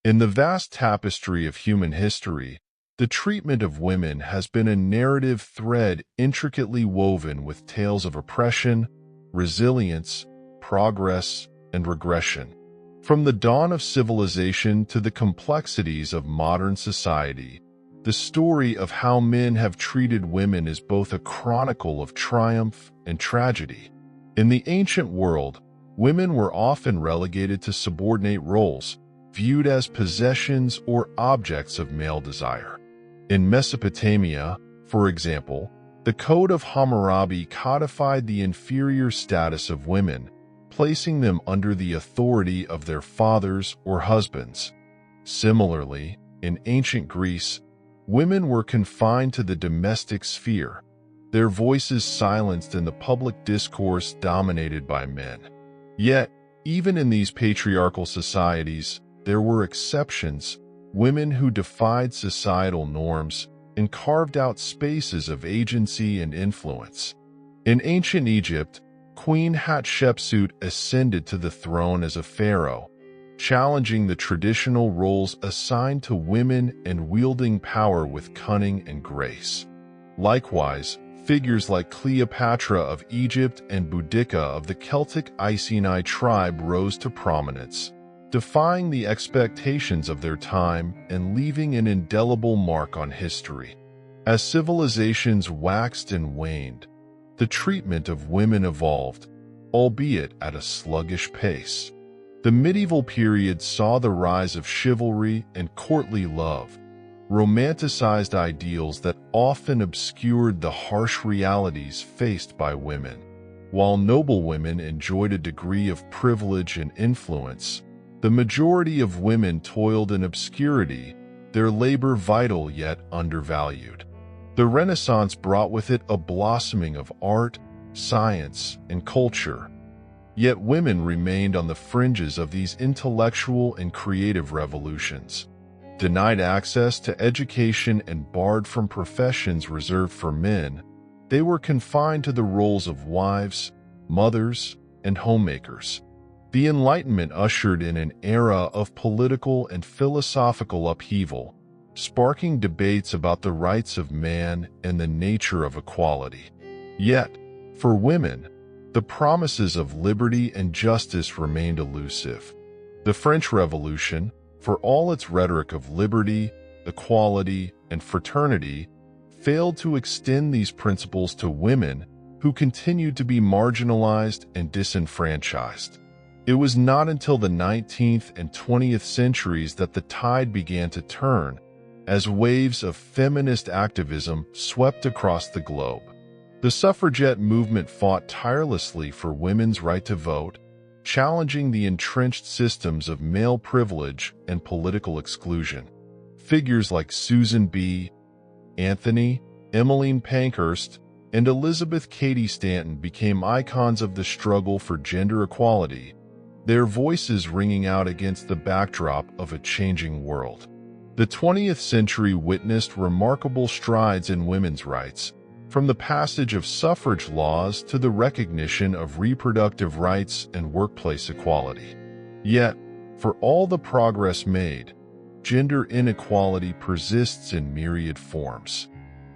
In the vast tapestry of human history, the treatment of women has been a narrative thread intricately woven with tales of oppression, resilience, progress, and regression. From the dawn of civilization to the complexities of modern society, the story of how men have treated women is both a chronicle of triumph and tragedy. In the ancient world, women were often relegated to subordinate roles, viewed as possessions or objects of male desire. In Mesopotamia, for example, the Code of Hammurabi codified the inferior status of women, placing them under the authority of their fathers or husbands. Similarly, in ancient Greece, women were confined to the domestic sphere, their voices silenced in the public discourse dominated by men. Yet, even in these patriarchal societies, there were exceptions, women who defied societal norms and carved out spaces of agency and influence. In ancient Egypt, Queen Hatshepsut ascended to the throne as a pharaoh, challenging the traditional roles assigned to women and wielding power with cunning and grace. Likewise, figures like Cleopatra of Egypt and Boudica of the Celtic Iceni tribe rose to prominence, defying the expectations of their time and leaving an indelible mark on history. As civilizations waxed and waned, the treatment of women evolved, albeit at a sluggish pace. The medieval period saw the rise of chivalry and courtly love, romanticized ideals that often obscured the harsh realities faced by women. While noble women enjoyed a degree of privilege and influence, the majority of women toiled in obscurity, their labor vital yet undervalued. The Renaissance brought with it a blossoming of art, science, and culture. Yet women remained on the fringes of these intellectual and creative revolutions. Denied access to education and barred from professions reserved for men, they were confined to the roles of wives, mothers, and homemakers. The Enlightenment ushered in an era of political and philosophical upheaval, sparking debates about the rights of man and the nature of equality. Yet, for women, the promises of liberty and justice remained elusive. The French Revolution, for all its rhetoric of liberty, equality, and fraternity, failed to extend these principles to women who continued to be marginalized and disenfranchised. It was not until the 19th and 20th centuries that the tide began to turn, as waves of feminist activism swept across the globe. The suffragette movement fought tirelessly for women's right to vote, challenging the entrenched systems of male privilege and political exclusion. Figures like Susan B. Anthony, Emmeline Pankhurst, and Elizabeth Cady Stanton became icons of the struggle for gender equality, their voices ringing out against the backdrop of a changing world. The 20th century witnessed remarkable strides in women's rights, from the passage of suffrage laws to the recognition of reproductive rights and workplace equality. Yet, for all the progress made, gender inequality persists in myriad forms.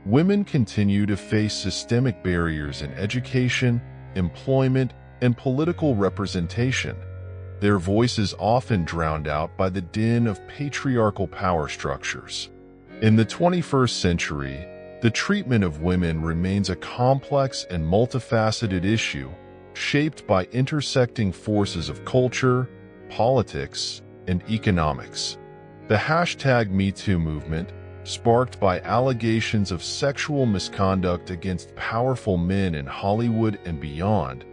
Women continue to face systemic barriers in education, employment, and political representation, their voices often drowned out by the din of patriarchal power structures. In the 21st century, the treatment of women remains a complex and multifaceted issue, shaped by intersecting forces of culture, politics, and economics. The #MeToo movement, sparked by allegations of sexual misconduct against powerful men in Hollywood and beyond,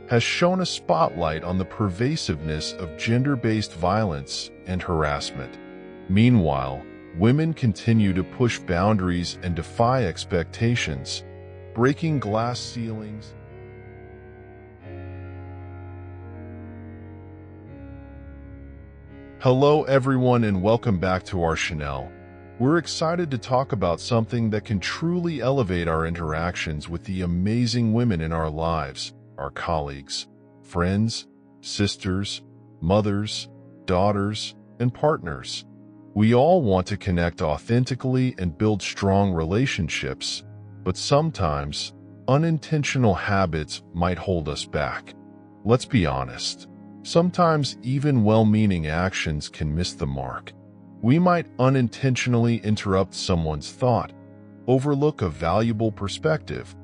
has shone a spotlight on the pervasiveness of gender-based violence and harassment. Meanwhile, women continue to push boundaries and defy expectations, breaking glass ceilings. Hello everyone and welcome back to our channel. We're excited to talk about something that can truly elevate our interactions with the amazing women in our lives, our colleagues, friends, sisters, mothers, daughters, and partners. We all want to connect authentically and build strong relationships, but sometimes unintentional habits might hold us back. Let's be honest. Sometimes even well-meaning actions can miss the mark. We might unintentionally interrupt someone's thought, overlook a valuable perspective,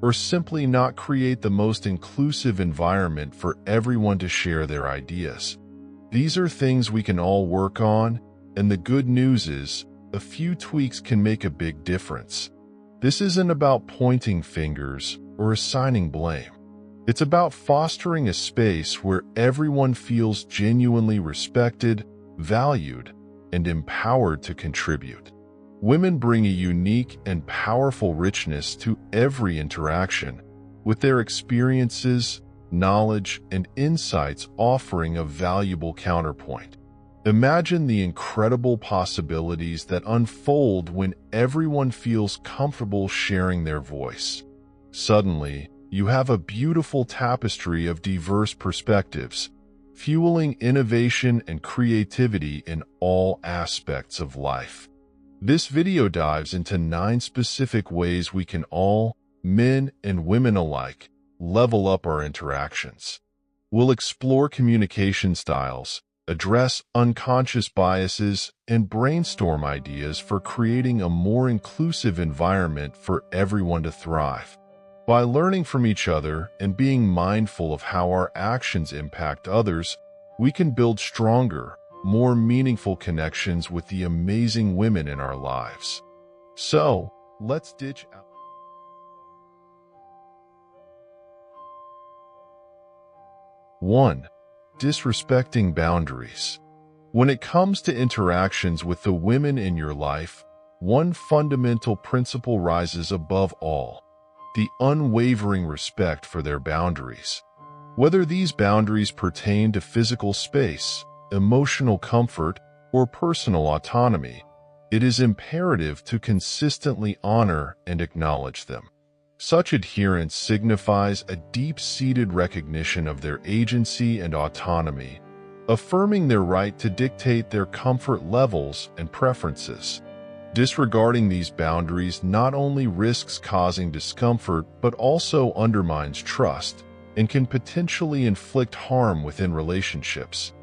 or simply not create the most inclusive environment for everyone to share their ideas. These are things we can all work on, and the good news is, a few tweaks can make a big difference. This isn't about pointing fingers or assigning blame. It's about fostering a space where everyone feels genuinely respected, valued, and empowered to contribute. Women bring a unique and powerful richness to every interaction, with their experiences, knowledge, and insights offering a valuable counterpoint. Imagine the incredible possibilities that unfold when everyone feels comfortable sharing their voice. Suddenly, you have a beautiful tapestry of diverse perspectives, fueling innovation and creativity in all aspects of life. This video dives into 9 specific ways we can all, men and women alike, level up our interactions. We'll explore communication styles, address unconscious biases, and brainstorm ideas for creating a more inclusive environment for everyone to thrive. By learning from each other and being mindful of how our actions impact others, we can build stronger, more meaningful connections with the amazing women in our lives. So, let's ditch out. 1. Disrespecting boundaries. When it comes to interactions with the women in your life, one fundamental principle rises above all: the unwavering respect for their boundaries. Whether these boundaries pertain to physical space, emotional comfort, or personal autonomy, it is imperative to consistently honor and acknowledge them. Such adherence signifies a deep-seated recognition of their agency and autonomy, affirming their right to dictate their comfort levels and preferences. Disregarding these boundaries not only risks causing discomfort but also undermines trust and can potentially inflict harm within relationships.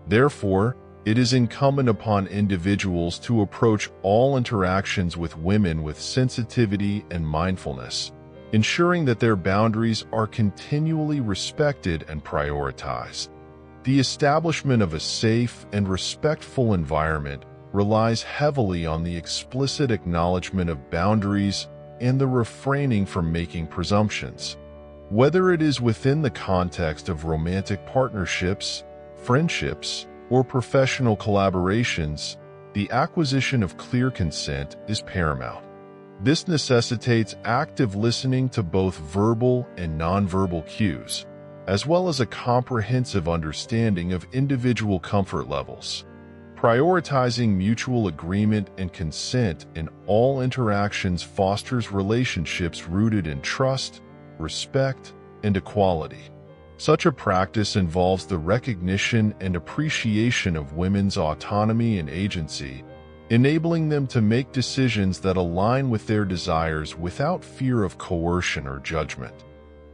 Therefore, it is incumbent upon individuals to approach all interactions with women with sensitivity and mindfulness, ensuring that their boundaries are continually respected and prioritized. The establishment of a safe and respectful environment relies heavily on the explicit acknowledgement of boundaries and the refraining from making presumptions. Whether it is within the context of romantic partnerships, friendships, or professional collaborations, the acquisition of clear consent is paramount. This necessitates active listening to both verbal and nonverbal cues, as well as a comprehensive understanding of individual comfort levels. Prioritizing mutual agreement and consent in all interactions fosters relationships rooted in trust, respect, and equality. Such a practice involves the recognition and appreciation of women's autonomy and agency, enabling them to make decisions that align with their desires without fear of coercion or judgment.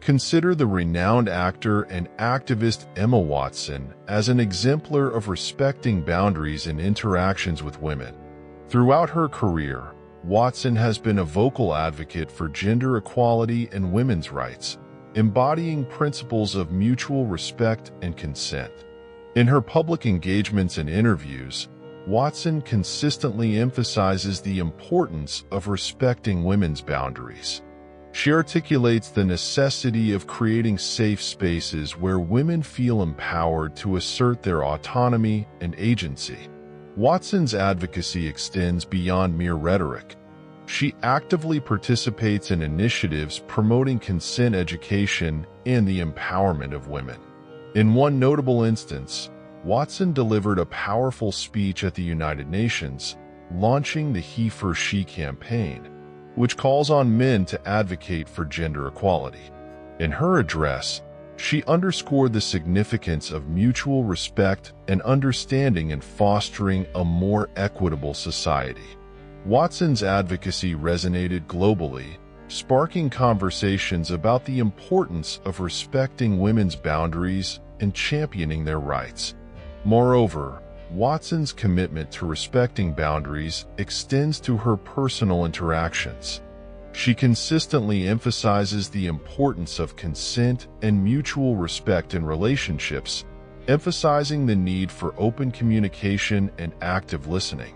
Consider the renowned actor and activist Emma Watson as an exemplar of respecting boundaries in interactions with women. Throughout her career, Watson has been a vocal advocate for gender equality and women's rights, embodying principles of mutual respect and consent. In her public engagements and interviews, Watson consistently emphasizes the importance of respecting women's boundaries. She articulates the necessity of creating safe spaces where women feel empowered to assert their autonomy and agency. Watson's advocacy extends beyond mere rhetoric. She actively participates in initiatives promoting consent education and the empowerment of women. In one notable instance, Watson delivered a powerful speech at the United Nations, launching the He for She campaign, which calls on men to advocate for gender equality. In her address, She underscored the significance of mutual respect and understanding in fostering a more equitable society. Watson's advocacy resonated globally, sparking conversations about the importance of respecting women's boundaries and championing their rights. Moreover, Watson's commitment to respecting boundaries extends to her personal interactions. She consistently emphasizes the importance of consent and mutual respect in relationships, emphasizing the need for open communication and active listening.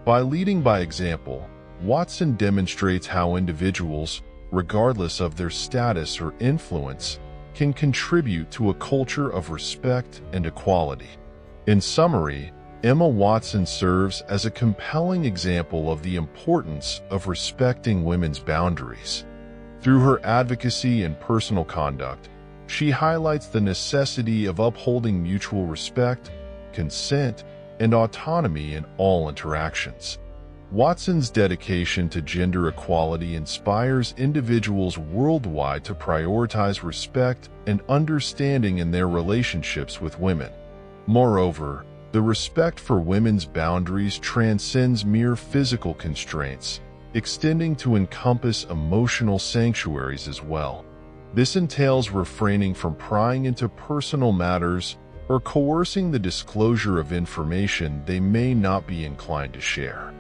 By leading by example, Watson demonstrates how individuals, regardless of their status or influence, can contribute to a culture of respect and equality. In summary, Emma Watson serves as a compelling example of the importance of respecting women's boundaries. Through her advocacy and personal conduct, she highlights the necessity of upholding mutual respect, consent, and autonomy in all interactions. Watson's dedication to gender equality inspires individuals worldwide to prioritize respect and understanding in their relationships with women. Moreover, the respect for women's boundaries transcends mere physical constraints, extending to encompass emotional sanctuaries as well. This entails refraining from prying into personal matters or coercing the disclosure of information they may not be inclined to share.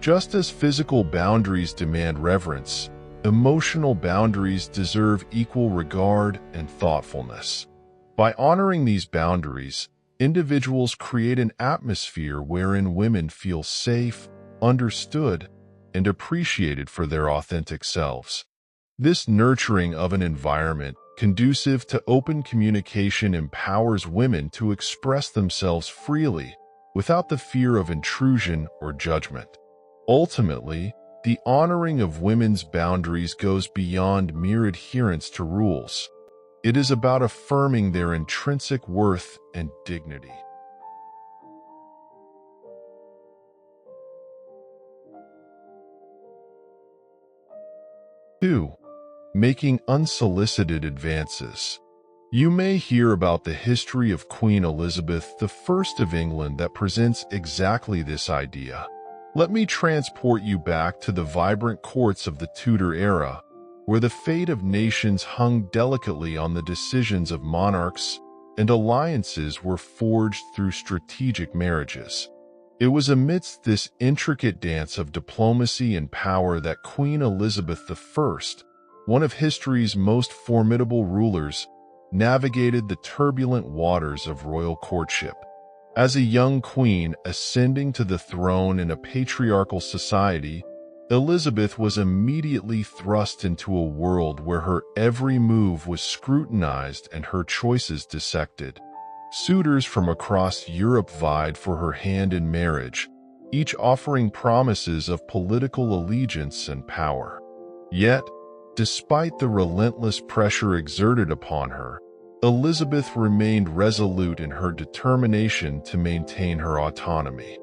Just as physical boundaries demand reverence, emotional boundaries deserve equal regard and thoughtfulness. By honoring these boundaries, individuals create an atmosphere wherein women feel safe, understood, and appreciated for their authentic selves. This nurturing of an environment conducive to open communication empowers women to express themselves freely without the fear of intrusion or judgment. Ultimately, the honoring of women's boundaries goes beyond mere adherence to rules. It is about affirming their intrinsic worth and dignity. 2. Making unsolicited advances. You may hear about the history of Queen Elizabeth I of England that presents exactly this idea. Let me transport you back to the vibrant courts of the Tudor era, where the fate of nations hung delicately on the decisions of monarchs, and alliances were forged through strategic marriages. It was amidst this intricate dance of diplomacy and power that Queen Elizabeth I, one of history's most formidable rulers, navigated the turbulent waters of royal courtship. As a young queen ascending to the throne in a patriarchal society, Elizabeth was immediately thrust into a world where her every move was scrutinized and her choices dissected. Suitors from across Europe vied for her hand in marriage, each offering promises of political allegiance and power. Yet, despite the relentless pressure exerted upon her, Elizabeth remained resolute in her determination to maintain her autonomy.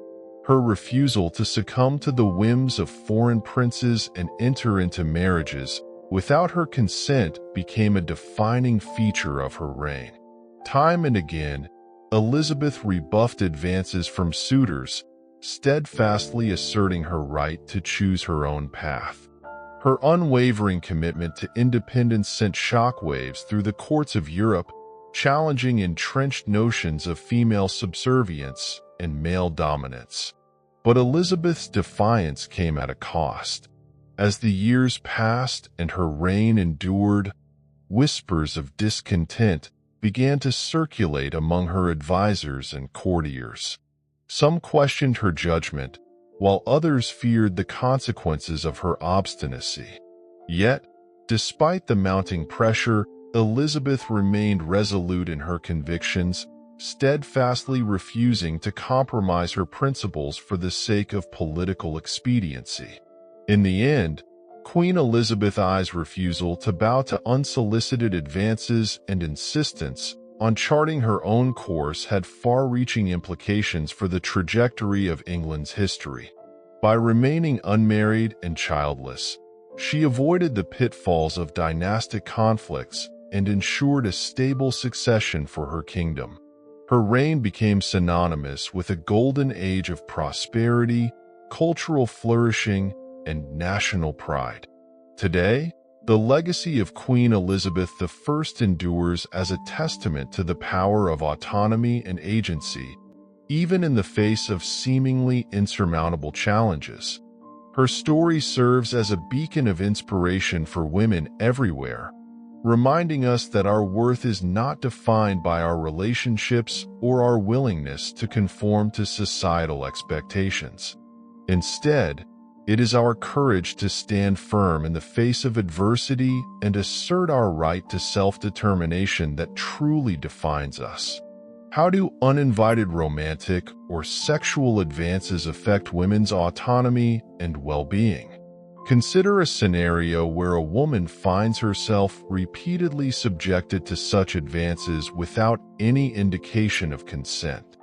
Her refusal to succumb to the whims of foreign princes and enter into marriages without her consent became a defining feature of her reign. Time and again, Elizabeth rebuffed advances from suitors, steadfastly asserting her right to choose her own path. Her unwavering commitment to independence sent shockwaves through the courts of Europe, challenging entrenched notions of female subservience and male dominance. But Elizabeth's defiance came at a cost. As the years passed and her reign endured, whispers of discontent began to circulate among her advisors and courtiers. Some questioned her judgment, while others feared the consequences of her obstinacy. Yet, despite the mounting pressure, Elizabeth remained resolute in her convictions, steadfastly refusing to compromise her principles for the sake of political expediency. In the end, Queen Elizabeth I's refusal to bow to unsolicited advances and insistence on charting her own course had far-reaching implications for the trajectory of England's history. By remaining unmarried and childless, she avoided the pitfalls of dynastic conflicts and ensured a stable succession for her kingdom. Her reign became synonymous with a golden age of prosperity, cultural flourishing, and national pride. Today, the legacy of Queen Elizabeth I endures as a testament to the power of autonomy and agency, even in the face of seemingly insurmountable challenges. Her story serves as a beacon of inspiration for women everywhere, reminding us that our worth is not defined by our relationships or our willingness to conform to societal expectations. Instead, it is our courage to stand firm in the face of adversity and assert our right to self-determination that truly defines us. How do uninvited romantic or sexual advances affect women's autonomy and well-being? Consider a scenario where a woman finds herself repeatedly subjected to such advances without any indication of consent.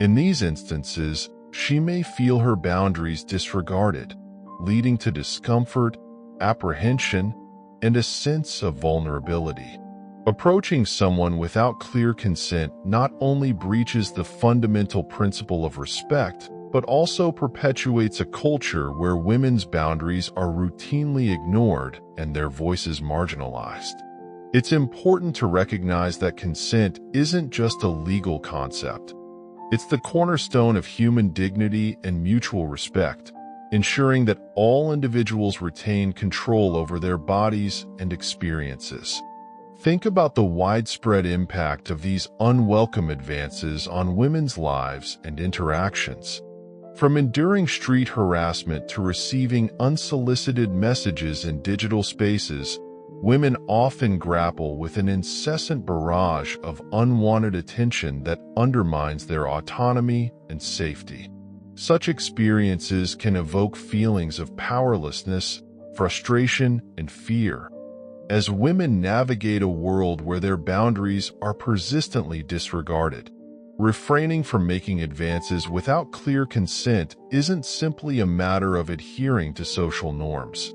In these instances, she may feel her boundaries disregarded, leading to discomfort, apprehension, and a sense of vulnerability. Approaching someone without clear consent not only breaches the fundamental principle of respect, but also perpetuates a culture where women's boundaries are routinely ignored and their voices marginalized. It's important to recognize that consent isn't just a legal concept. It's the cornerstone of human dignity and mutual respect, ensuring that all individuals retain control over their bodies and experiences. Think about the widespread impact of these unwelcome advances on women's lives and interactions. From enduring street harassment to receiving unsolicited messages in digital spaces, women often grapple with an incessant barrage of unwanted attention that undermines their autonomy and safety. Such experiences can evoke feelings of powerlessness, frustration, and fear. As women navigate a world where their boundaries are persistently disregarded, refraining from making advances without clear consent isn't simply a matter of adhering to social norms.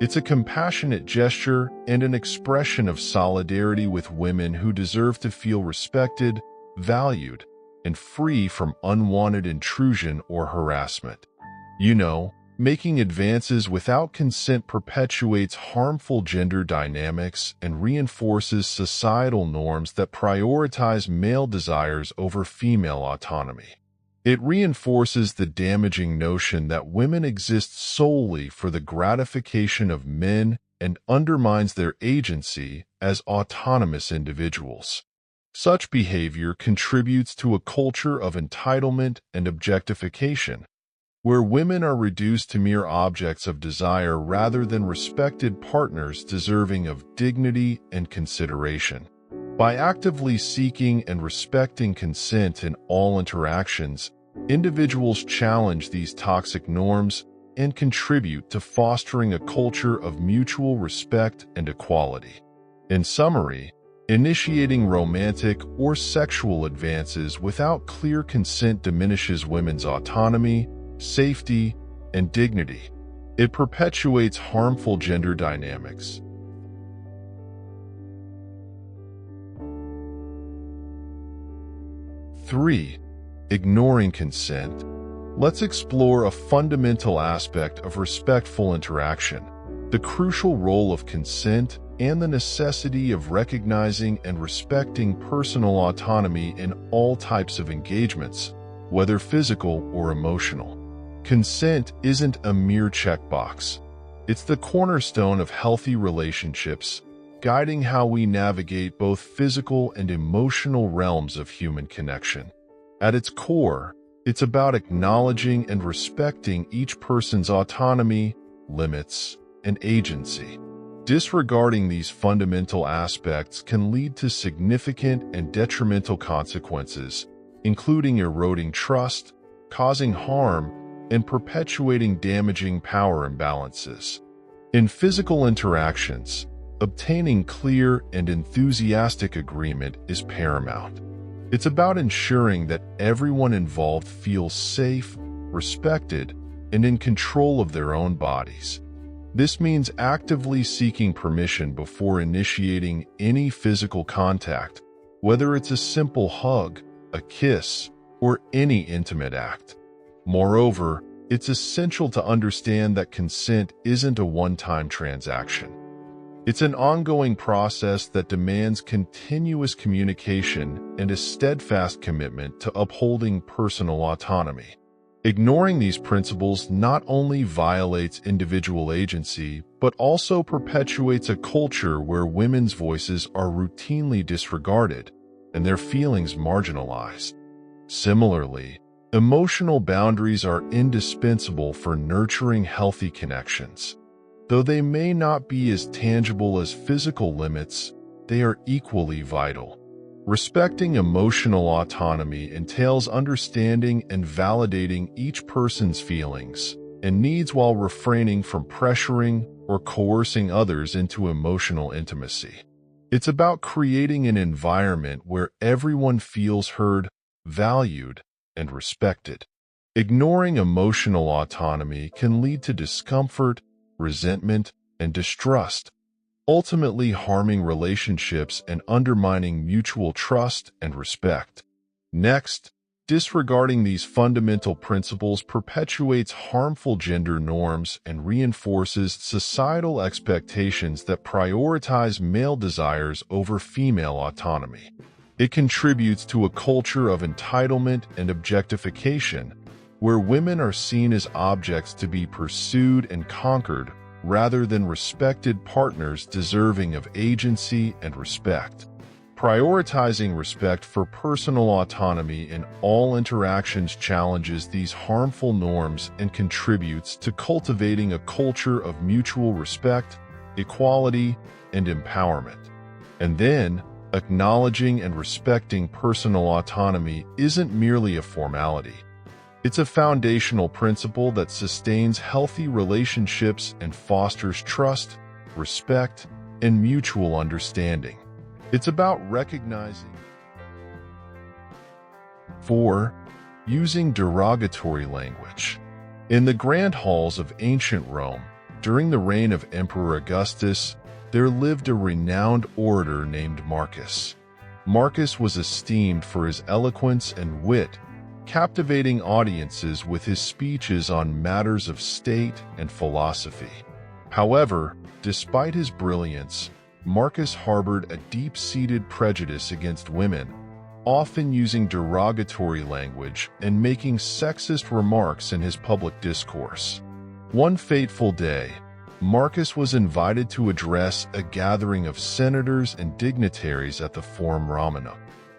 It's a compassionate gesture and an expression of solidarity with women who deserve to feel respected, valued, and free from unwanted intrusion or harassment. Making advances without consent perpetuates harmful gender dynamics and reinforces societal norms that prioritize male desires over female autonomy. It reinforces the damaging notion that women exist solely for the gratification of men and undermines their agency as autonomous individuals. Such behavior contributes to a culture of entitlement and objectification, where women are reduced to mere objects of desire rather than respected partners deserving of dignity and consideration. By actively seeking and respecting consent in all interactions, individuals challenge these toxic norms and contribute to fostering a culture of mutual respect and equality. In summary, initiating romantic or sexual advances without clear consent diminishes women's autonomy, safety, and dignity. It perpetuates harmful gender dynamics. Three, ignoring consent. Let's explore a fundamental aspect of respectful interaction, the crucial role of consent and the necessity of recognizing and respecting personal autonomy in all types of engagements, whether physical or emotional. Consent isn't a mere checkbox. It's the cornerstone of healthy relationships, guiding how we navigate both physical and emotional realms of human connection. At its core, it's about acknowledging and respecting each person's autonomy, limits, and agency. Disregarding these fundamental aspects can lead to significant and detrimental consequences, including eroding trust, causing harm, and perpetuating damaging power imbalances. In physical interactions, obtaining clear and enthusiastic agreement is paramount. It's about ensuring that everyone involved feels safe, respected, and in control of their own bodies. This means actively seeking permission before initiating any physical contact, whether it's a simple hug, a kiss, or any intimate act. Moreover, it's essential to understand that consent isn't a one-time transaction. It's an ongoing process that demands continuous communication and a steadfast commitment to upholding personal autonomy. Ignoring these principles not only violates individual agency, but also perpetuates a culture where women's voices are routinely disregarded and their feelings marginalized. Similarly, emotional boundaries are indispensable for nurturing healthy connections. Though they may not be as tangible as physical limits, they are equally vital. Respecting emotional autonomy entails understanding and validating each person's feelings and needs while refraining from pressuring or coercing others into emotional intimacy. It's about creating an environment where everyone feels heard, valued, and respected. Ignoring emotional autonomy can lead to discomfort, resentment, and distrust, ultimately harming relationships and undermining mutual trust and respect. Next, disregarding these fundamental principles perpetuates harmful gender norms and reinforces societal expectations that prioritize male desires over female autonomy. It contributes to a culture of entitlement and objectification, where women are seen as objects to be pursued and conquered rather than respected partners deserving of agency and respect. Prioritizing respect for personal autonomy in all interactions challenges these harmful norms and contributes to cultivating a culture of mutual respect, equality, and empowerment. And then, acknowledging and respecting personal autonomy isn't merely a formality. It's a foundational principle that sustains healthy relationships and fosters trust, respect, and mutual understanding. It's about recognizing. 4. Using derogatory language. In the grand halls of ancient Rome, during the reign of Emperor Augustus, there lived a renowned orator named Marcus. Marcus was esteemed for his eloquence and wit, captivating audiences with his speeches on matters of state and philosophy. However, despite his brilliance, Marcus harbored a deep-seated prejudice against women, often using derogatory language and making sexist remarks in his public discourse. One fateful day, Marcus was invited to address a gathering of senators and dignitaries at the Forum Romanum.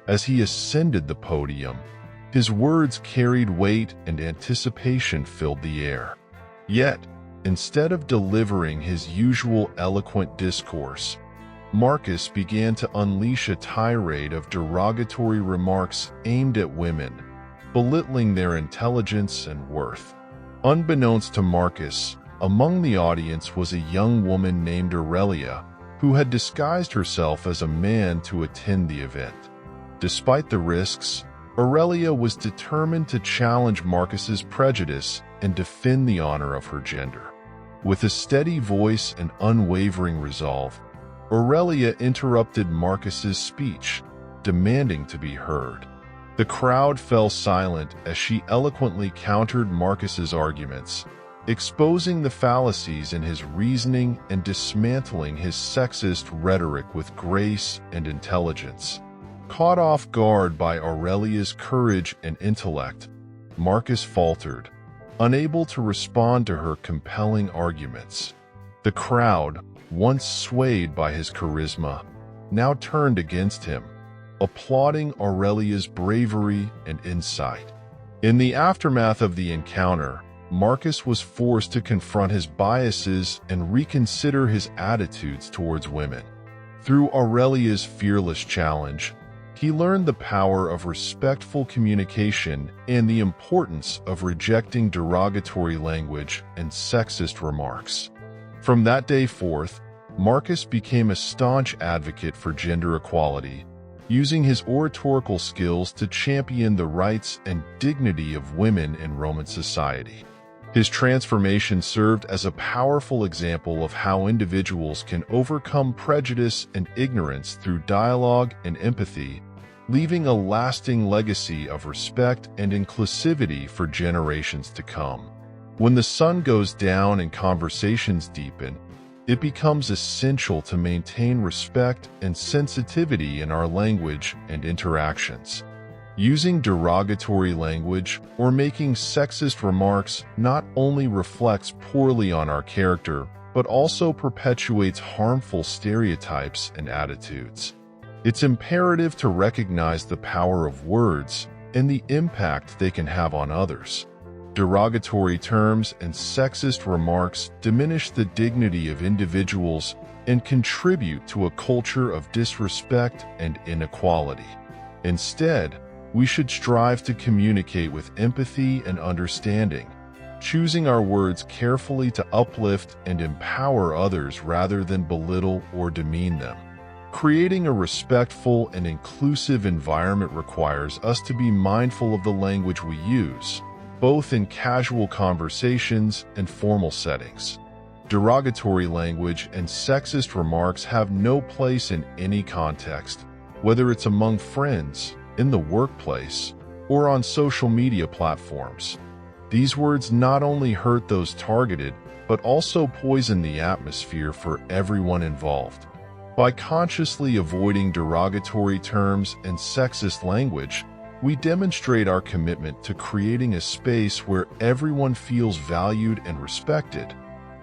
As he ascended the podium, his words carried weight and anticipation filled the air. Yet, instead of delivering his usual eloquent discourse, Marcus began to unleash a tirade of derogatory remarks aimed at women, belittling their intelligence and worth. Unbeknownst to Marcus, among the audience was a young woman named Aurelia, who had disguised herself as a man to attend the event. Despite the risks, Aurelia was determined to challenge Marcus's prejudice and defend the honor of her gender. With a steady voice and unwavering resolve, Aurelia interrupted Marcus's speech, demanding to be heard. The crowd fell silent as she eloquently countered Marcus's arguments, exposing the fallacies in his reasoning and dismantling his sexist rhetoric with grace and intelligence. Caught off guard by Aurelia's courage and intellect, Marcus faltered, unable to respond to her compelling arguments. The crowd, once swayed by his charisma, now turned against him, applauding Aurelia's bravery and insight. In the aftermath of the encounter, Marcus was forced to confront his biases and reconsider his attitudes towards women. Through Aurelia's fearless challenge, he learned the power of respectful communication and the importance of rejecting derogatory language and sexist remarks. From that day forth, Marcus became a staunch advocate for gender equality, using his oratorical skills to champion the rights and dignity of women in Roman society. His transformation served as a powerful example of how individuals can overcome prejudice and ignorance through dialogue and empathy, leaving a lasting legacy of respect and inclusivity for generations to come. When the sun goes down and conversations deepen, it becomes essential to maintain respect and sensitivity in our language and interactions. Using derogatory language or making sexist remarks not only reflects poorly on our character, but also perpetuates harmful stereotypes and attitudes. It's imperative to recognize the power of words and the impact they can have on others. Derogatory terms and sexist remarks diminish the dignity of individuals and contribute to a culture of disrespect and inequality. Instead, we should strive to communicate with empathy and understanding, choosing our words carefully to uplift and empower others rather than belittle or demean them. Creating a respectful and inclusive environment requires us to be mindful of the language we use, both in casual conversations and formal settings. Derogatory language and sexist remarks have no place in any context, whether it's among friends, in the workplace, or on social media platforms. These words not only hurt those targeted, but also poison the atmosphere for everyone involved. By consciously avoiding derogatory terms and sexist language, we demonstrate our commitment to creating a space where everyone feels valued and respected,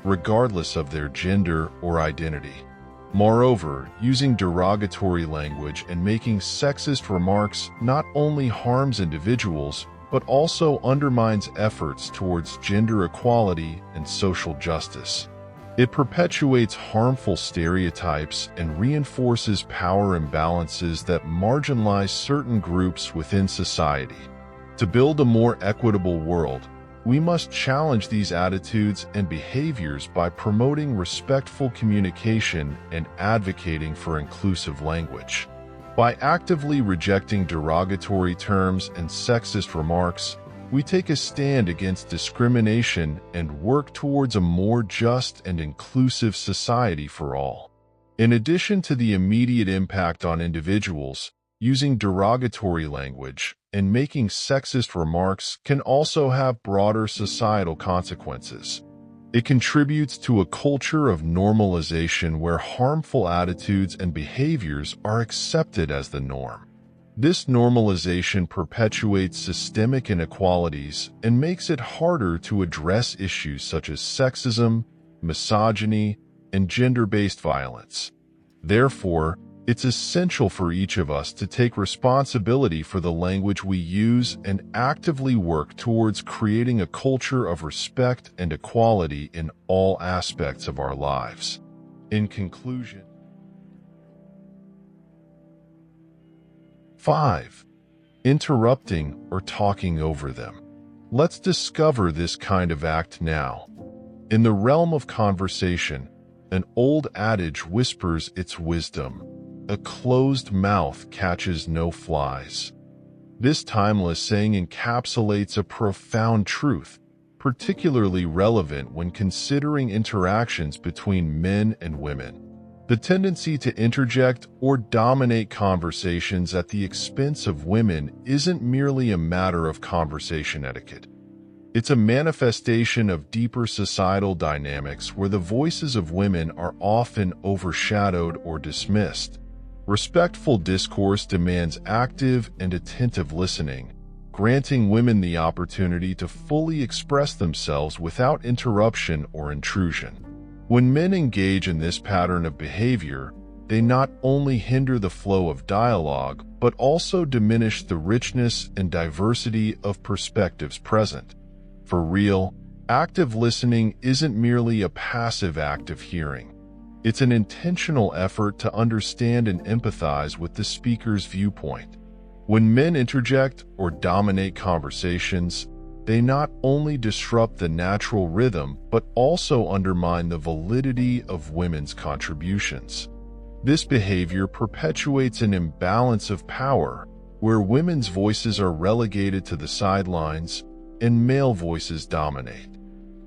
regardless of their gender or identity. Moreover, using derogatory language and making sexist remarks not only harms individuals, but also undermines efforts towards gender equality and social justice. It perpetuates harmful stereotypes and reinforces power imbalances that marginalize certain groups within society. To build a more equitable world, we must challenge these attitudes and behaviors by promoting respectful communication and advocating for inclusive language. By actively rejecting derogatory terms and sexist remarks, we take a stand against discrimination and work towards a more just and inclusive society for all. In addition to the immediate impact on individuals, using derogatory language and making sexist remarks can also have broader societal consequences. It contributes to a culture of normalization where harmful attitudes and behaviors are accepted as the norm. This normalization perpetuates systemic inequalities and makes it harder to address issues such as sexism, misogyny, and gender-based violence. Therefore, it's essential for each of us to take responsibility for the language we use and actively work towards creating a culture of respect and equality in all aspects of our lives. In conclusion, 5. Interrupting or talking over them. Let's discover this kind of act now. In the realm of conversation, an old adage whispers its wisdom: a closed mouth catches no flies. This timeless saying encapsulates a profound truth, particularly relevant when considering interactions between men and women. The tendency to interject or dominate conversations at the expense of women isn't merely a matter of conversation etiquette. It's a manifestation of deeper societal dynamics where the voices of women are often overshadowed or dismissed. Respectful discourse demands active and attentive listening, granting women the opportunity to fully express themselves without interruption or intrusion. When men engage in this pattern of behavior, they not only hinder the flow of dialogue, but also diminish the richness and diversity of perspectives present. For real, active listening isn't merely a passive act of hearing. It's an intentional effort to understand and empathize with the speaker's viewpoint. When men interject or dominate conversations, they not only disrupt the natural rhythm, but also undermine the validity of women's contributions. This behavior perpetuates an imbalance of power, where women's voices are relegated to the sidelines and male voices dominate.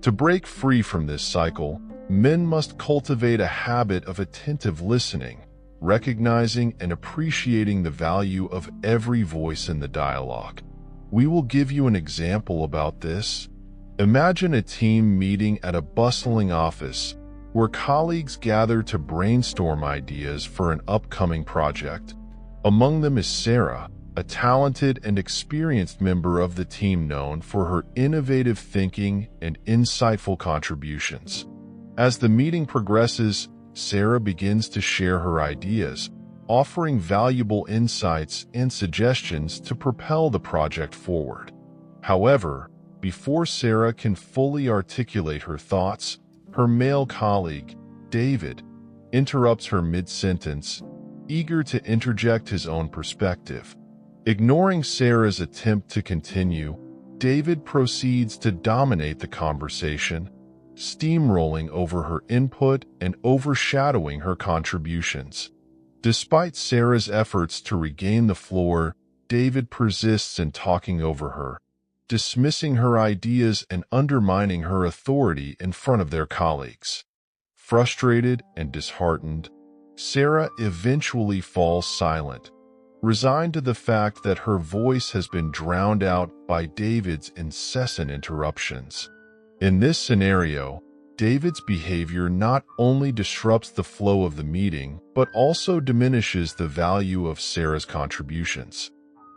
To break free from this cycle, men must cultivate a habit of attentive listening, recognizing and appreciating the value of every voice in the dialogue. We will give you an example about this. Imagine a team meeting at a bustling office where colleagues gather to brainstorm ideas for an upcoming project. Among them is Sarah, a talented and experienced member of the team known for her innovative thinking and insightful contributions. As the meeting progresses, Sarah begins to share her ideas, offering valuable insights and suggestions to propel the project forward. However, before Sarah can fully articulate her thoughts, her male colleague, David, interrupts her mid-sentence, eager to interject his own perspective. Ignoring Sarah's attempt to continue, David proceeds to dominate the conversation, steamrolling over her input and overshadowing her contributions. Despite Sarah's efforts to regain the floor, David persists in talking over her, dismissing her ideas and undermining her authority in front of their colleagues. Frustrated and disheartened, Sarah eventually falls silent, resigned to the fact that her voice has been drowned out by David's incessant interruptions. In this scenario, David's behavior not only disrupts the flow of the meeting, but also diminishes the value of Sarah's contributions.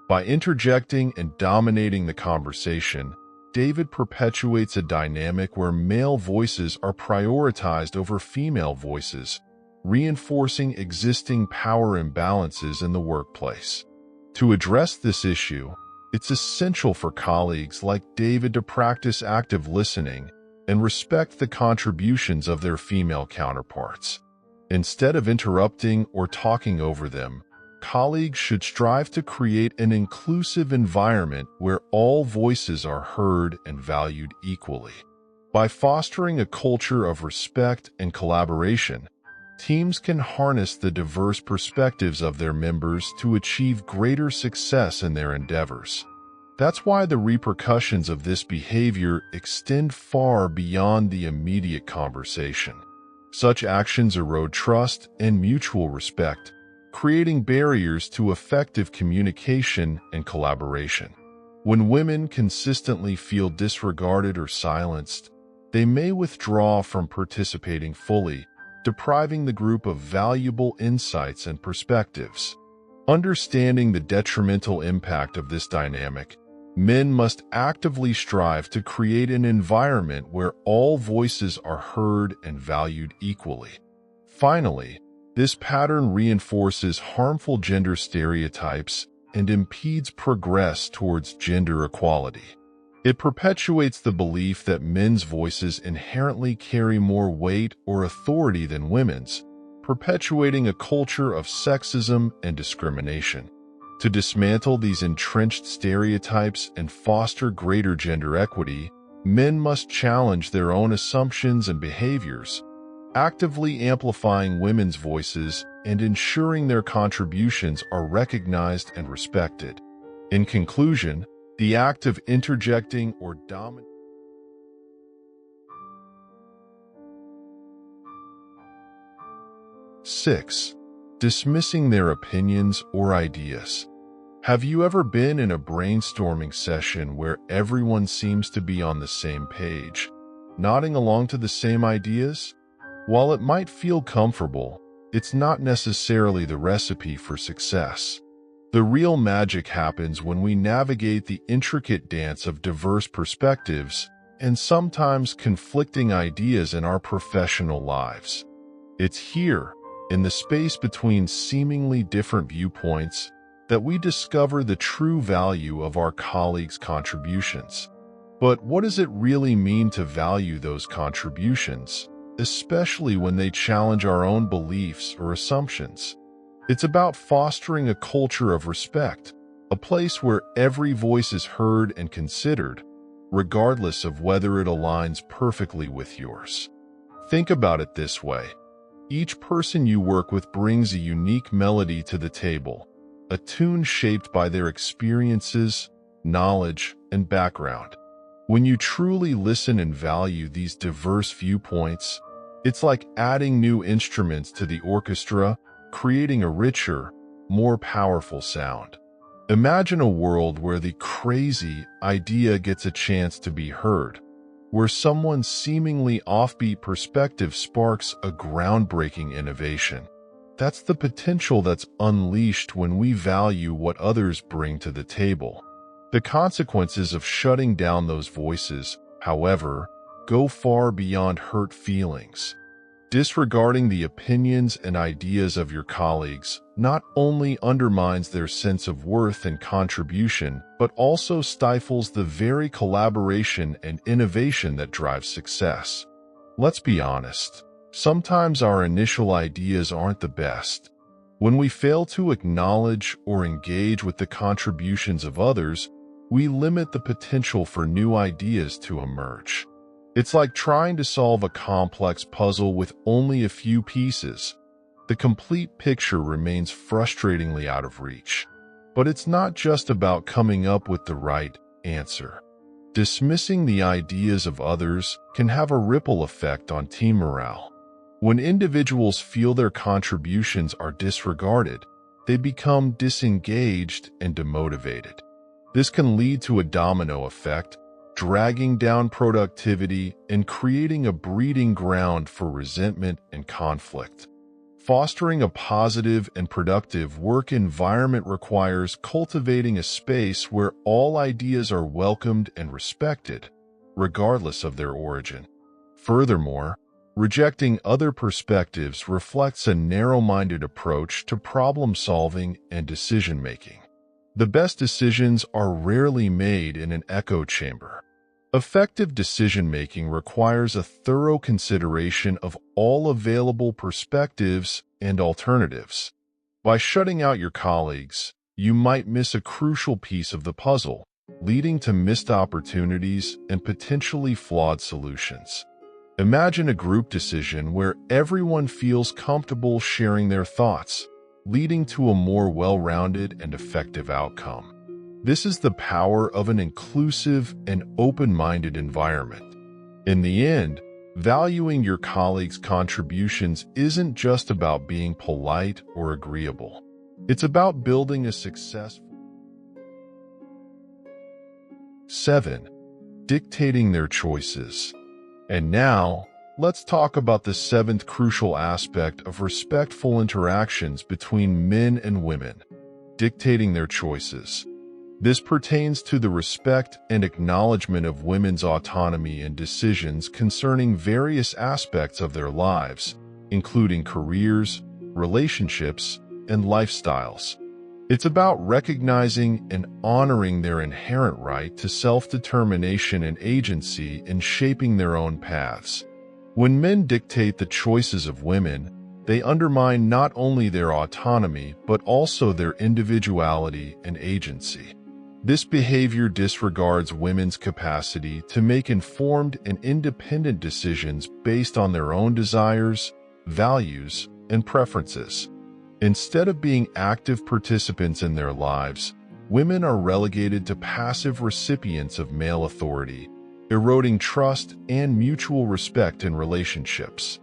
By interjecting and dominating the conversation, David perpetuates a dynamic where male voices are prioritized over female voices, reinforcing existing power imbalances in the workplace. To address this issue, it's essential for colleagues like David to practice active listening and respect the contributions of their female counterparts. Instead of interrupting or talking over them, colleagues should strive to create an inclusive environment where all voices are heard and valued equally. By fostering a culture of respect and collaboration, teams can harness the diverse perspectives of their members to achieve greater success in their endeavors. That's why the repercussions of this behavior extend far beyond the immediate conversation. Such actions erode trust and mutual respect, creating barriers to effective communication and collaboration. When women consistently feel disregarded or silenced, they may withdraw from participating fully, depriving the group of valuable insights and perspectives. Understanding the detrimental impact of this dynamic, men must actively strive to create an environment where all voices are heard and valued equally. Finally, this pattern reinforces harmful gender stereotypes and impedes progress towards gender equality. It perpetuates the belief that men's voices inherently carry more weight or authority than women's, perpetuating a culture of sexism and discrimination. To dismantle these entrenched stereotypes and foster greater gender equity, men must challenge their own assumptions and behaviors, actively amplifying women's voices and ensuring their contributions are recognized and respected. In conclusion, the act of interjecting or dominating 6. Dismissing their opinions or ideas. Have you ever been in a brainstorming session where everyone seems to be on the same page, nodding along to the same ideas? While it might feel comfortable, it's not necessarily the recipe for success. The real magic happens when we navigate the intricate dance of diverse perspectives and sometimes conflicting ideas in our professional lives. It's here, in the space between seemingly different viewpoints, that we discover the true value of our colleagues' contributions. But what does it really mean to value those contributions, especially when they challenge our own beliefs or assumptions? It's about fostering a culture of respect, a place where every voice is heard and considered, regardless of whether it aligns perfectly with yours. Think about it this way. Each person you work with brings a unique melody to the table, a tune shaped by their experiences, knowledge, and background. When you truly listen and value these diverse viewpoints, it's like adding new instruments to the orchestra, creating a richer, more powerful sound. Imagine a world where the crazy idea gets a chance to be heard, where someone's seemingly offbeat perspective sparks a groundbreaking innovation. That's the potential that's unleashed when we value what others bring to the table. The consequences of shutting down those voices, however, go far beyond hurt feelings. Disregarding the opinions and ideas of your colleagues not only undermines their sense of worth and contribution, but also stifles the very collaboration and innovation that drives success. Let's be honest, sometimes our initial ideas aren't the best. When we fail to acknowledge or engage with the contributions of others, we limit the potential for new ideas to emerge. It's like trying to solve a complex puzzle with only a few pieces. The complete picture remains frustratingly out of reach. But it's not just about coming up with the right answer. Dismissing the ideas of others can have a ripple effect on team morale. When individuals feel their contributions are disregarded, they become disengaged and demotivated. This can lead to a domino effect, dragging down productivity and creating a breeding ground for resentment and conflict. Fostering a positive and productive work environment requires cultivating a space where all ideas are welcomed and respected, regardless of their origin. Furthermore, rejecting other perspectives reflects a narrow-minded approach to problem-solving and decision-making. The best decisions are rarely made in an echo chamber. Effective decision-making requires a thorough consideration of all available perspectives and alternatives. By shutting out your colleagues, you might miss a crucial piece of the puzzle, leading to missed opportunities and potentially flawed solutions. Imagine a group decision where everyone feels comfortable sharing their thoughts, leading to a more well-rounded and effective outcome. This is the power of an inclusive and open-minded environment. In the end, valuing your colleagues' contributions isn't just about being polite or agreeable. It's about building a successful. 7. Dictating their choices. And now, let's talk about the seventh crucial aspect of respectful interactions between men and women: dictating their choices. This pertains to the respect and acknowledgement of women's autonomy and decisions concerning various aspects of their lives, including careers, relationships, and lifestyles. It's about recognizing and honoring their inherent right to self-determination and agency in shaping their own paths. When men dictate the choices of women, they undermine not only their autonomy but also their individuality and agency. This behavior disregards women's capacity to make informed and independent decisions based on their own desires, values, and preferences. Instead of being active participants in their lives, women are relegated to passive recipients of male authority, eroding trust and mutual respect in relationships.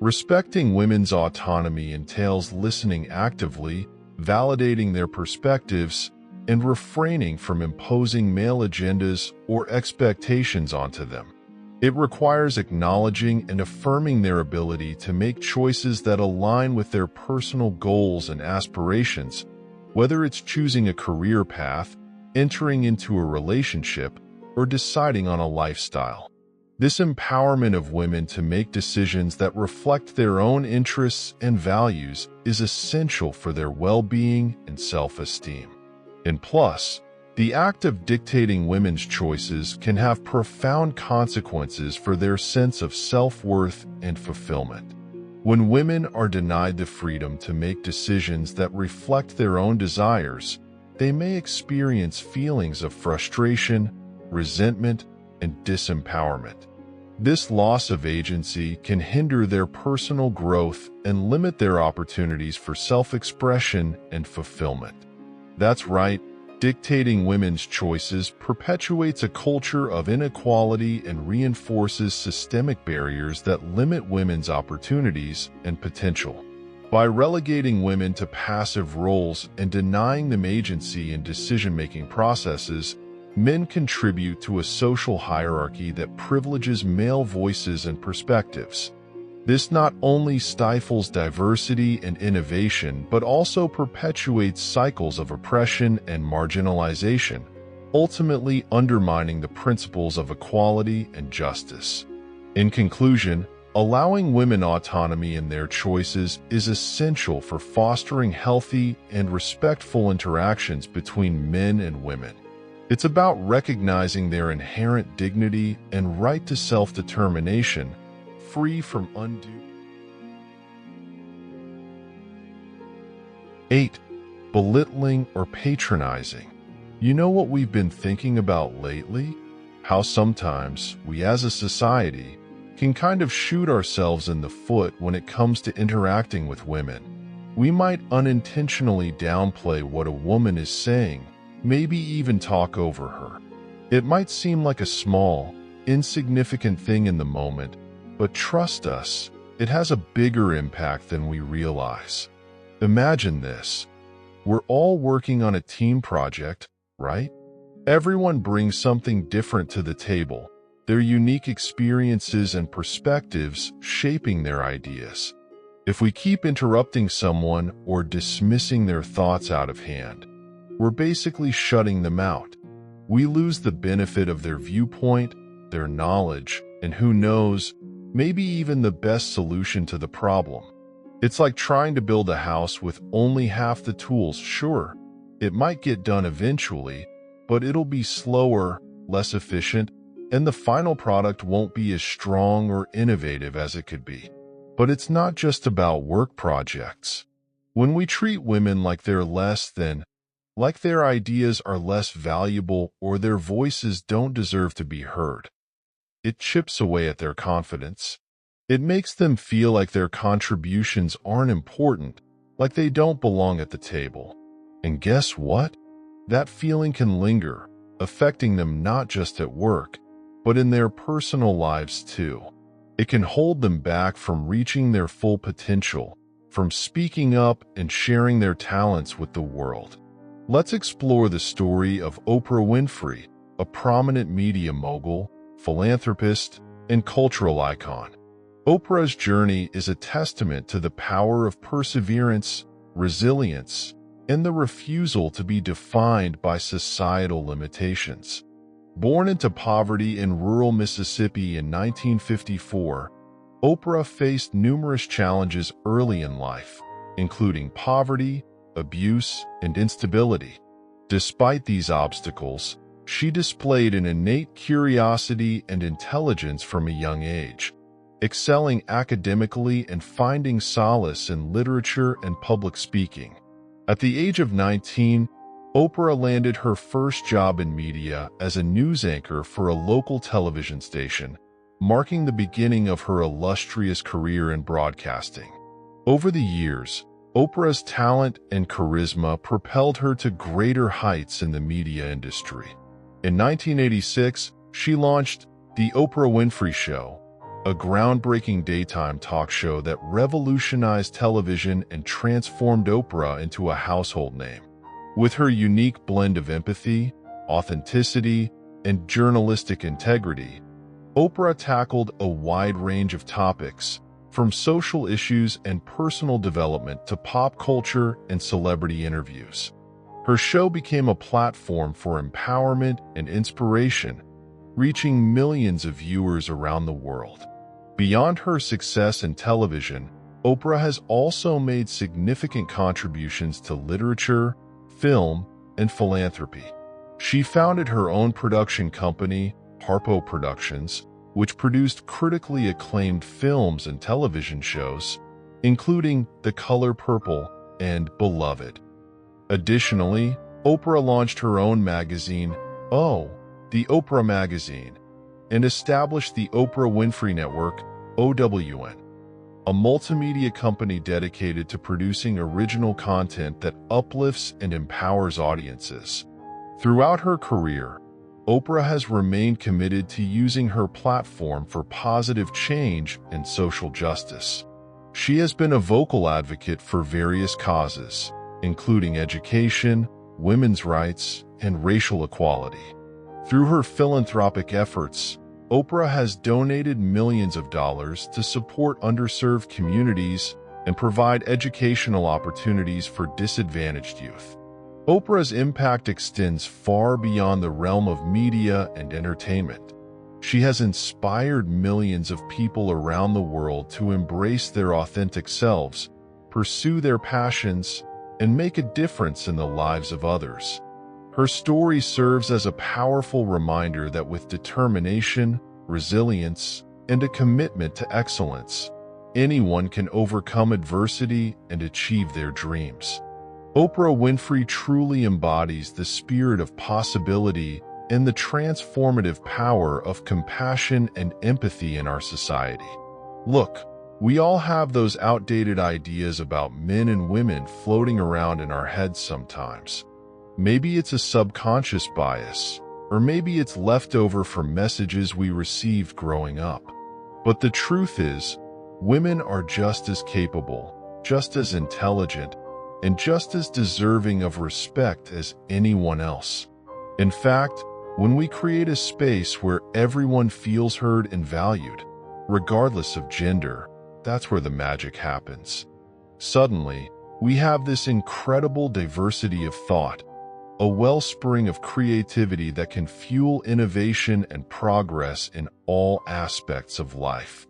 Respecting women's autonomy entails listening actively, validating their perspectives, and refraining from imposing male agendas or expectations onto them. It requires acknowledging and affirming their ability to make choices that align with their personal goals and aspirations, whether it's choosing a career path, entering into a relationship, or deciding on a lifestyle. This empowerment of women to make decisions that reflect their own interests and values is essential for their well-being and self-esteem. And plus, the act of dictating women's choices can have profound consequences for their sense of self-worth and fulfillment. When women are denied the freedom to make decisions that reflect their own desires, they may experience feelings of frustration, resentment, and disempowerment. This loss of agency can hinder their personal growth and limit their opportunities for self-expression and fulfillment. That's right, Dictating women's choices perpetuates a culture of inequality and reinforces systemic barriers that limit women's opportunities and potential. By relegating women to passive roles and denying them agency in decision-making processes, men contribute to a social hierarchy that privileges male voices and perspectives. This not only stifles diversity and innovation, but also perpetuates cycles of oppression and marginalization, ultimately undermining the principles of equality and justice. In conclusion, allowing women autonomy in their choices is essential for fostering healthy and respectful interactions between men and women. It's about recognizing their inherent dignity and right to self-determination, free from undue. 8. Belittling or patronizing. You know what we've been thinking about lately? How sometimes we as a society can kind of shoot ourselves in the foot when it comes to interacting with women. We might unintentionally downplay what a woman is saying, maybe even talk over her. It might seem like a small, insignificant thing in the moment, but trust us, it has a bigger impact than we realize. Imagine this. We're all working on a team project, right? Everyone brings something different to the table, their unique experiences and perspectives shaping their ideas. If we keep interrupting someone or dismissing their thoughts out of hand, we're basically shutting them out. We lose the benefit of their viewpoint, their knowledge, and who knows, maybe even the best solution to the problem. It's like trying to build a house with only half the tools. Sure, it might get done eventually, but it'll be slower, less efficient, and the final product won't be as strong or innovative as it could be. But it's not just about work projects. When we treat women like they're less than, like their ideas are less valuable or their voices don't deserve to be heard, it chips away at their confidence. It makes them feel like their contributions aren't important, like they don't belong at the table. And guess what? That feeling can linger, affecting them not just at work, but in their personal lives too. It can hold them back from reaching their full potential, from speaking up and sharing their talents with the world. Let's explore the story of Oprah Winfrey, a prominent media mogul, philanthropist, and cultural icon. Oprah's journey is a testament to the power of perseverance, resilience, and the refusal to be defined by societal limitations. Born into poverty in rural Mississippi in 1954, Oprah faced numerous challenges early in life, including poverty, abuse, and instability. Despite these obstacles, she displayed an innate curiosity and intelligence from a young age, excelling academically and finding solace in literature and public speaking. At the age of 19, Oprah landed her first job in media as a news anchor for a local television station, marking the beginning of her illustrious career in broadcasting. Over the years, Oprah's talent and charisma propelled her to greater heights in the media industry. In 1986, she launched The Oprah Winfrey Show, a groundbreaking daytime talk show that revolutionized television and transformed Oprah into a household name. With her unique blend of empathy, authenticity, and journalistic integrity, Oprah tackled a wide range of topics, from social issues and personal development to pop culture and celebrity interviews. Her show became a platform for empowerment and inspiration, reaching millions of viewers around the world. Beyond her success in television, Oprah has also made significant contributions to literature, film, and philanthropy. She founded her own production company, Harpo Productions, which produced critically acclaimed films and television shows, including The Color Purple and Beloved. Additionally, Oprah launched her own magazine, The Oprah Magazine, and established the Oprah Winfrey Network, OWN, a multimedia company dedicated to producing original content that uplifts and empowers audiences. Throughout her career, Oprah has remained committed to using her platform for positive change and social justice. She has been a vocal advocate for various causes, including education, women's rights, and racial equality. Through her philanthropic efforts, Oprah has donated millions of dollars to support underserved communities and provide educational opportunities for disadvantaged youth. Oprah's impact extends far beyond the realm of media and entertainment. She has inspired millions of people around the world to embrace their authentic selves, pursue their passions, and make a difference in the lives of others. Her story serves as a powerful reminder that with determination, resilience, and a commitment to excellence, anyone can overcome adversity and achieve their dreams. Oprah Winfrey truly embodies the spirit of possibility and the transformative power of compassion and empathy in our society. Look, we all have those outdated ideas about men and women floating around in our heads sometimes. Maybe it's a subconscious bias, or maybe it's leftover from messages we received growing up. But the truth is, women are just as capable, just as intelligent, and just as deserving of respect as anyone else. In fact, when we create a space where everyone feels heard and valued, regardless of gender, that's where the magic happens. Suddenly, we have this incredible diversity of thought, a wellspring of creativity that can fuel innovation and progress in all aspects of life.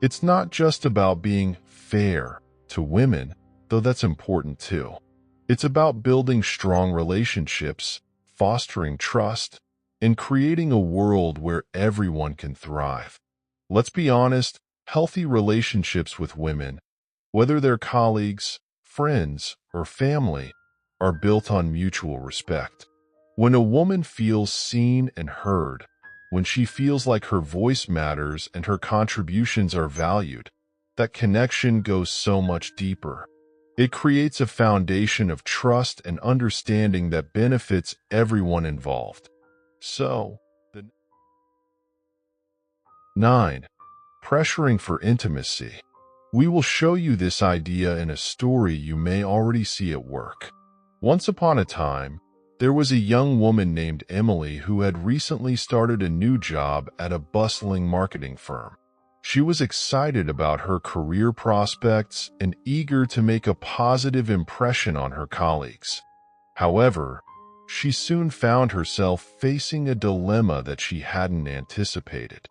It's not just about being fair to women, though that's important too. It's about building strong relationships, fostering trust, and creating a world where everyone can thrive. Let's be honest, healthy relationships with women, whether they're colleagues, friends, or family, are built on mutual respect. When a woman feels seen and heard, when she feels like her voice matters and her contributions are valued, that connection goes so much deeper. It creates a foundation of trust and understanding that benefits everyone involved. So, 9. Pressuring for intimacy. We will show you this idea in a story you may already see at work. Once upon a time, there was a young woman named Emily who had recently started a new job at a bustling marketing firm. She was excited about her career prospects and eager to make a positive impression on her colleagues. However, she soon found herself facing a dilemma that she hadn't anticipated.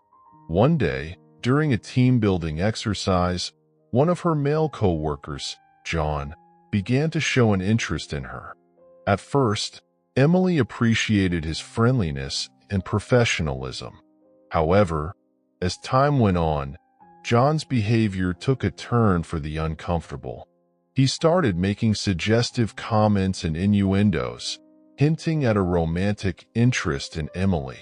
One day, during a team-building exercise, one of her male co-workers, John, began to show an interest in her. At first, Emily appreciated his friendliness and professionalism. However, as time went on, John's behavior took a turn for the uncomfortable. He started making suggestive comments and innuendos, hinting at a romantic interest in Emily.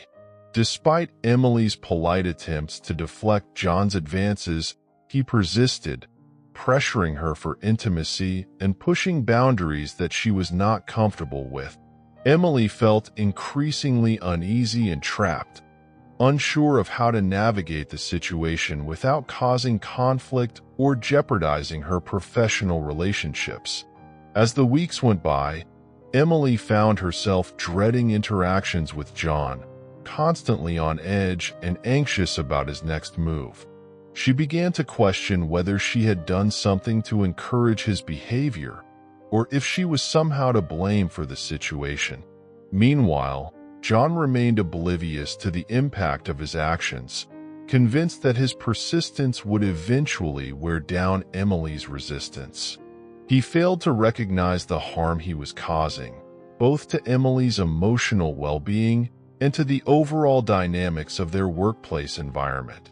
Despite Emily's polite attempts to deflect John's advances, he persisted, pressuring her for intimacy and pushing boundaries that she was not comfortable with. Emily felt increasingly uneasy and trapped, unsure of how to navigate the situation without causing conflict or jeopardizing her professional relationships. As the weeks went by, Emily found herself dreading interactions with John, constantly on edge and anxious about his next move. She began to question whether she had done something to encourage his behavior, or if she was somehow to blame for the situation. Meanwhile, John remained oblivious to the impact of his actions, convinced that his persistence would eventually wear down Emily's resistance. He failed to recognize the harm he was causing, both to Emily's emotional well-being and to the overall dynamics of their workplace environment.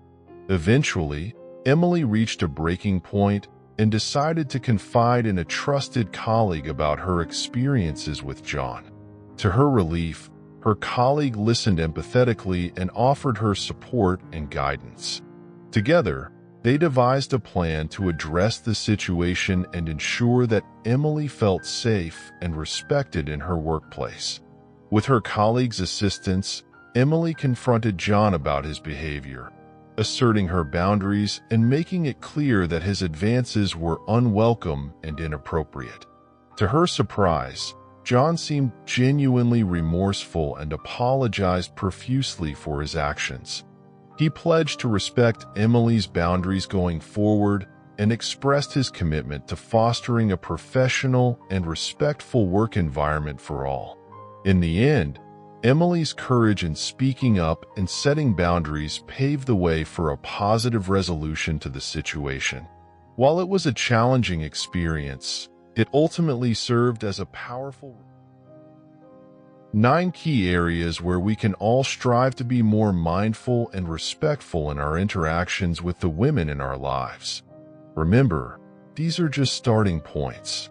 Eventually, Emily reached a breaking point and decided to confide in a trusted colleague about her experiences with John. To her relief, her colleague listened empathetically and offered her support and guidance. Together, they devised a plan to address the situation and ensure that Emily felt safe and respected in her workplace. With her colleague's assistance, Emily confronted John about his behavior, asserting her boundaries and making it clear that his advances were unwelcome and inappropriate. To her surprise, John seemed genuinely remorseful and apologized profusely for his actions. He pledged to respect Emily's boundaries going forward and expressed his commitment to fostering a professional and respectful work environment for all. In the end, Emily's courage in speaking up and setting boundaries paved the way for a positive resolution to the situation. While it was a challenging experience, it ultimately served as a powerful 9 key areas where we can all strive to be more mindful and respectful in our interactions with the women in our lives. Remember, these are just starting points.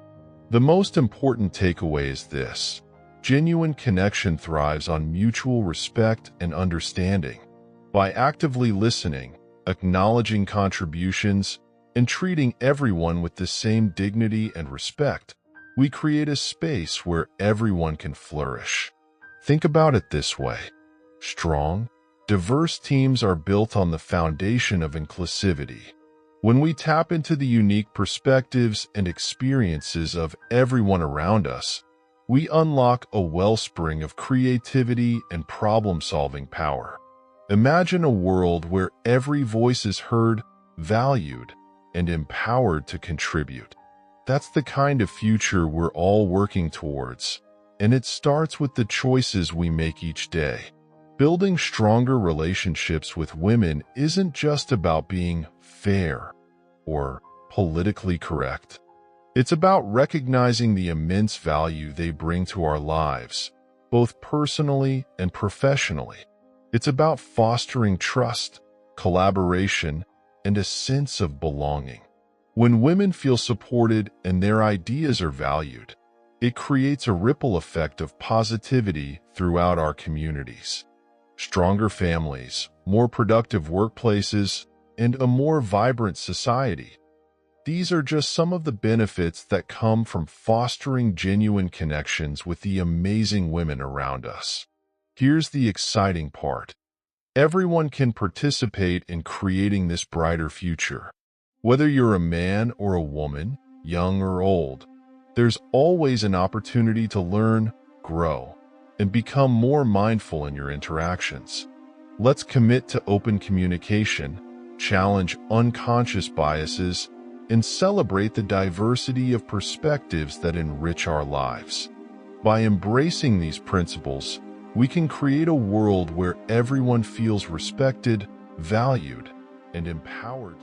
The most important takeaway is this: genuine connection thrives on mutual respect and understanding. By actively listening, acknowledging contributions, and treating everyone with the same dignity and respect, we create a space where everyone can flourish. Think about it this way: strong, diverse teams are built on the foundation of inclusivity. When we tap into the unique perspectives and experiences of everyone around us, we unlock a wellspring of creativity and problem-solving power. Imagine a world where every voice is heard, valued, and empowered to contribute. That's the kind of future we're all working towards, and it starts with the choices we make each day. Building stronger relationships with women isn't just about being fair or politically correct. It's about recognizing the immense value they bring to our lives, both personally and professionally. It's about fostering trust, collaboration, and a sense of belonging. When women feel supported and their ideas are valued, it creates a ripple effect of positivity throughout our communities. Stronger families, more productive workplaces, and a more vibrant society. These are just some of the benefits that come from fostering genuine connections with the amazing women around us. Here's the exciting part: everyone can participate in creating this brighter future. Whether you're a man or a woman, young or old, there's always an opportunity to learn, grow, and become more mindful in your interactions. Let's commit to open communication, challenge unconscious biases, and celebrate the diversity of perspectives that enrich our lives. By embracing these principles, we can create a world where everyone feels respected, valued, and empowered.